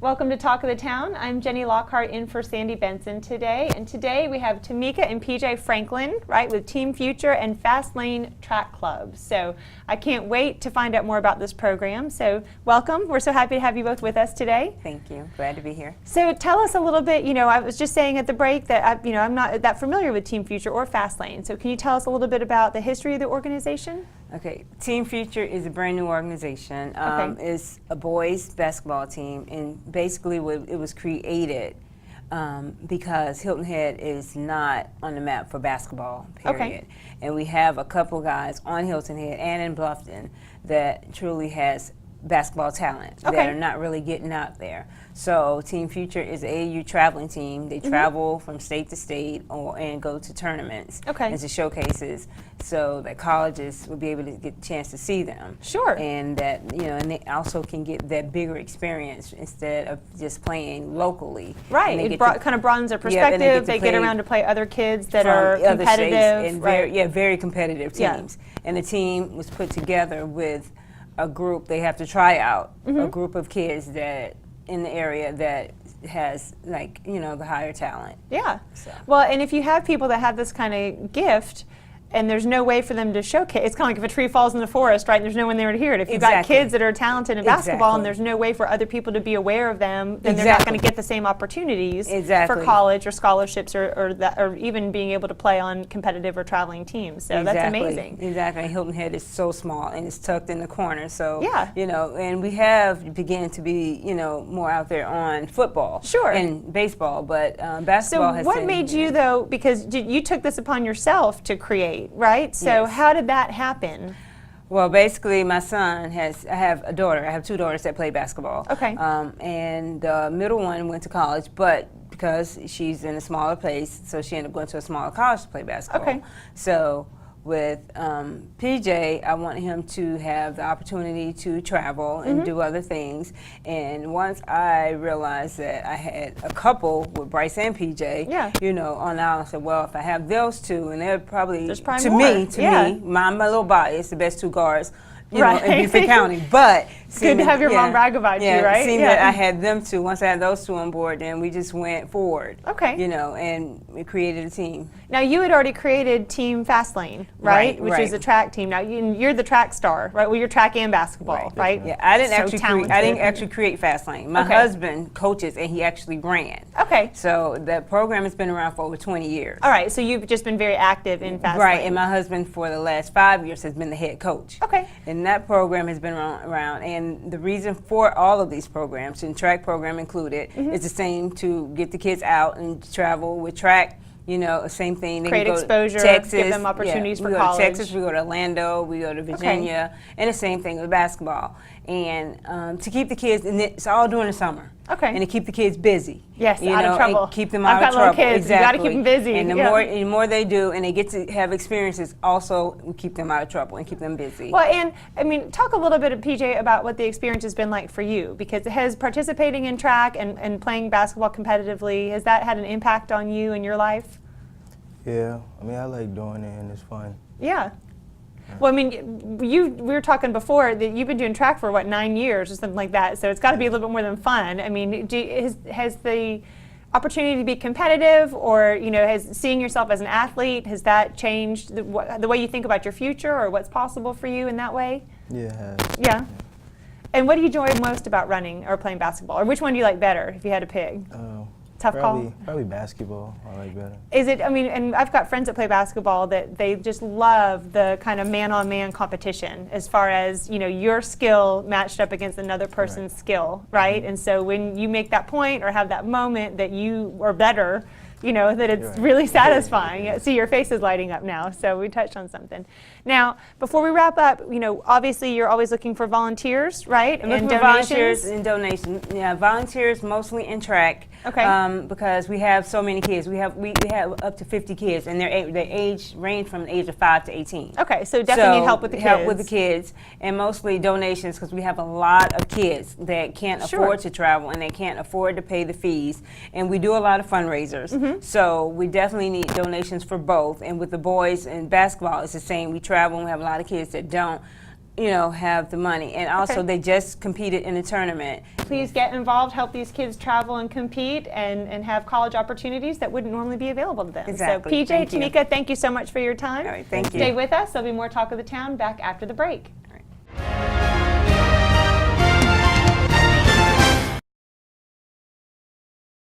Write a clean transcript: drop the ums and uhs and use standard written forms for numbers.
Welcome to Talk of the Town. I'm Jenny Lockhart in for Sandy Benson today. And today we have Tamika and PJ Franklin, right, with Team Future and Fast Lane Track Club. So I can't wait to find out more about this program. So welcome. We're so happy to have you both with us today. Thank you. Glad to be here. So tell us a little bit, I was just saying at the break that I'm not that familiar with Team Future or Fast Lane. So can you tell us a little bit about the history of the organization? Okay, Team Future is a brand new organization. It's a boys basketball team, and basically it was created because Hilton Head is not on the map for basketball, period. Okay. And we have a couple guys on Hilton Head and in Bluffton that truly has basketball talent that are not really getting out there. So Team Future is an AAU traveling team. They travel from state to state and go to tournaments and to showcases so that colleges will be able to get a chance to see them. Sure. And that, and they also can get that bigger experience instead of just playing locally. Right. It kind of broadens their perspective. Yeah, they get around to play other kids that are competitive. And very competitive teams. And the team was put together with a group. They have to try out a group of kids that in the area that has the higher talent. Yeah. So. Well, and if you have people that have this kind of gift and there's no way for them to showcase, it's kind of like if a tree falls in the forest, right? And there's no one there to hear it. If you've got kids that are talented in basketball and there's no way for other people to be aware of them, then they're not going to get the same opportunities for college or scholarships or even being able to play on competitive or traveling teams. So that's amazing. Exactly. Hilton Head is so small and it's tucked in the corner. So yeah. And we have begun to be more out there on football, and baseball, but basketball has. So what made you though? Because you took this upon yourself to create. Right? So how did that happen? Well, basically, my son I have a daughter. I have two daughters that play basketball. Okay. And the middle one went to college, but because she's in a smaller place, so she ended up going to a smaller college to play basketball. Okay. So with PJ, I want him to have the opportunity to travel and do other things. And once I realized that I had a couple with Bryce and PJ, on the island, I said, well, if I have those two, and they're probably, to me, my little body, it's the best two guards. In Beaufort County, but good to have your mom brag about you, right? Seeing that I had them two. Once I had those two on board, then we just went forward. Okay. And we created a team. Now you had already created Team Fast Lane, right? Which is a track team. Now you're the track star, right? Well, you're track and basketball, right? Yeah, I didn't actually create Fast Lane. My husband coaches, and he actually ran. Okay. So that program has been around for over 20 years. All right. So you've just been very active in Fast Lane. Right. And my husband for the last 5 years has been the head coach. Okay. And that program has been around, and the reason for all of these programs, and track program included, is the same to get the kids out and travel with track. Same thing. They create can go exposure, to Texas, give them opportunities for college. college. We go to Texas, we go to Orlando, we go to Virginia, and the same thing with basketball. And to keep the kids, and it's all during the summer. Okay. And to keep the kids busy. Yes, out of trouble. And keep them out of trouble. I've got little kids. Exactly. You got to keep them busy. And the more they do, and they get to have experiences, also we keep them out of trouble and keep them busy. Well, and I mean, talk a little bit, PJ, about what the experience has been like for you, because has participating in track and playing basketball competitively, has that had an impact on you and your life? Yeah, I mean, I like doing it and it's fun. Yeah. Well, I mean, we were talking before that you've been doing track for, 9 years or something like that, so it's got to be a little bit more than fun. I mean, has the opportunity to be competitive or, has seeing yourself as an athlete, has that changed the way you think about your future or what's possible for you in that way? Yeah, it has. Yeah. And what do you enjoy most about running or playing basketball? Or which one do you like better if you had to pick? Tough call? Probably basketball. I like better. Is it, and I've got friends that play basketball that they just love the kind of man-on-man competition as far as, your skill matched up against another person's skill, right? And so when you make that point or have that moment that you are better, that it's really satisfying. I see your face is lighting up now, so we touched on something. Now, before we wrap up, obviously you're always looking for volunteers, right? And donations. Volunteers and donations. Yeah, volunteers mostly in track. Okay. Because we have so many kids. We have up to 50 kids, and their age range from the age of 5 to 18. Okay, so definitely need help with the kids. Help with the kids, and mostly donations because we have a lot of kids that can't afford to travel and they can't afford to pay the fees. And we do a lot of fundraisers. So we definitely need donations for both. And with the boys and basketball, it's the same. We travel and we have a lot of kids that don't you know, have the money. And also, Okay. they just competed in a tournament. Please get involved, help these kids travel and compete and have college opportunities that wouldn't normally be available to them. Exactly. So PJ, Thank you. Tamika, thank you so much for your time. All right, thank you. Stay with us. There'll be more Talk of the Town back after the break.